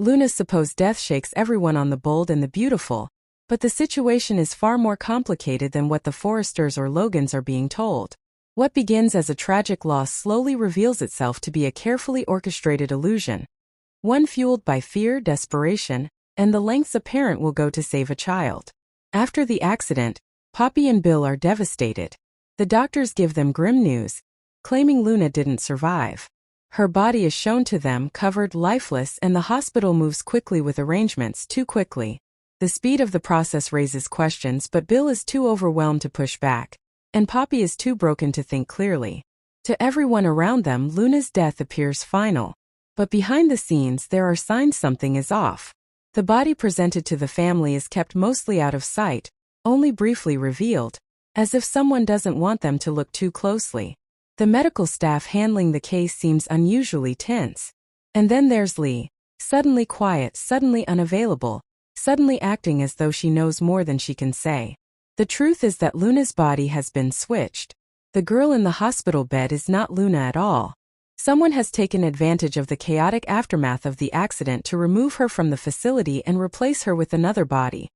Luna's supposed death shakes everyone on the bold and the beautiful, but the situation is far more complicated than what the Forresters or Logans are being told. What begins as a tragic loss slowly reveals itself to be a carefully orchestrated illusion, one fueled by fear, desperation, and the lengths a parent will go to save a child. After the accident, Poppy and Bill are devastated. The doctors give them grim news, claiming Luna didn't survive. Her body is shown to them covered, lifeless, and the hospital moves quickly with arrangements too quickly. The speed of the process raises questions, but Bill is too overwhelmed to push back, and Poppy is too broken to think clearly. To everyone around them, Luna's death appears final. But behind the scenes, there are signs something is off. The body presented to the family is kept mostly out of sight, only briefly revealed, as if someone doesn't want them to look too closely. The medical staff handling the case seems unusually tense. And then there's Lee, suddenly quiet, suddenly unavailable, suddenly acting as though she knows more than she can say. The truth is that Luna's body has been switched. The girl in the hospital bed is not Luna at all. Someone has taken advantage of the chaotic aftermath of the accident to remove her from the facility and replace her with another body.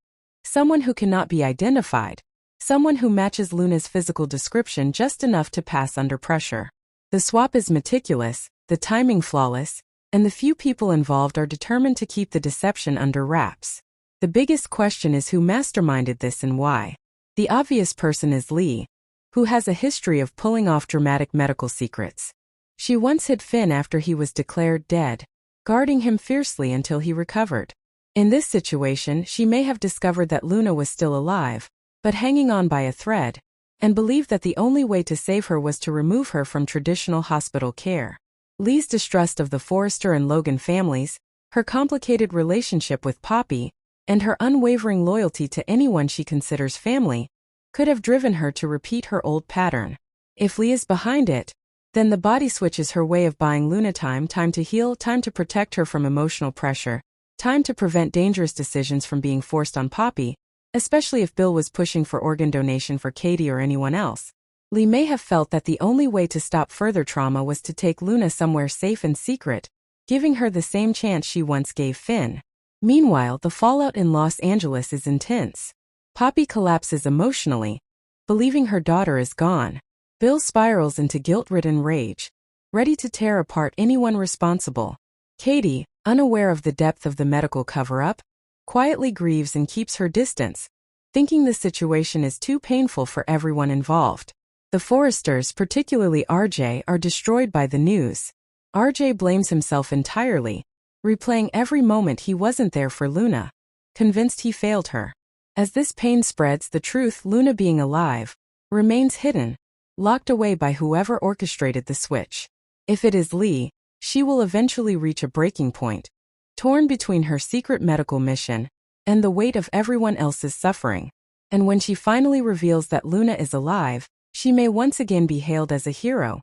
Someone who cannot be identified. Someone who matches Luna's physical description just enough to pass under pressure. The swap is meticulous, the timing flawless, and the few people involved are determined to keep the deception under wraps. The biggest question is who masterminded this and why. The obvious person is Lee, who has a history of pulling off dramatic medical secrets. She once hid Finn after he was declared dead, guarding him fiercely until he recovered. In this situation, she may have discovered that Luna was still alive, but hanging on by a thread, and believed that the only way to save her was to remove her from traditional hospital care. Lee's distrust of the Forrester and Logan families, her complicated relationship with Poppy, and her unwavering loyalty to anyone she considers family, could have driven her to repeat her old pattern. If Lee is behind it, then the body switch is her way of buying Luna time to heal, time to protect her from emotional pressure, time to prevent dangerous decisions from being forced on Poppy, especially if Bill was pushing for organ donation for Katie or anyone else. Lee may have felt that the only way to stop further trauma was to take Luna somewhere safe and secret, giving her the same chance she once gave Finn. Meanwhile, the fallout in Los Angeles is intense. Poppy collapses emotionally, believing her daughter is gone. Bill spirals into guilt-ridden rage, ready to tear apart anyone responsible. Katie, unaware of the depth of the medical cover-up, quietly grieves and keeps her distance, thinking the situation is too painful for everyone involved. The Forresters, particularly RJ, are destroyed by the news. RJ blames himself entirely, replaying every moment he wasn't there for Luna, convinced he failed her. As this pain spreads, the truth, Luna being alive, remains hidden, locked away by whoever orchestrated the switch. If it is Lee, she will eventually reach a breaking point, torn between her secret medical mission and the weight of everyone else's suffering. And when she finally reveals that Luna is alive, she may once again be hailed as a hero,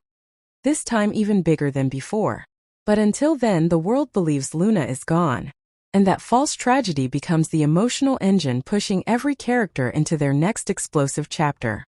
this time even bigger than before. But until then, the world believes Luna is gone, and that false tragedy becomes the emotional engine pushing every character into their next explosive chapter.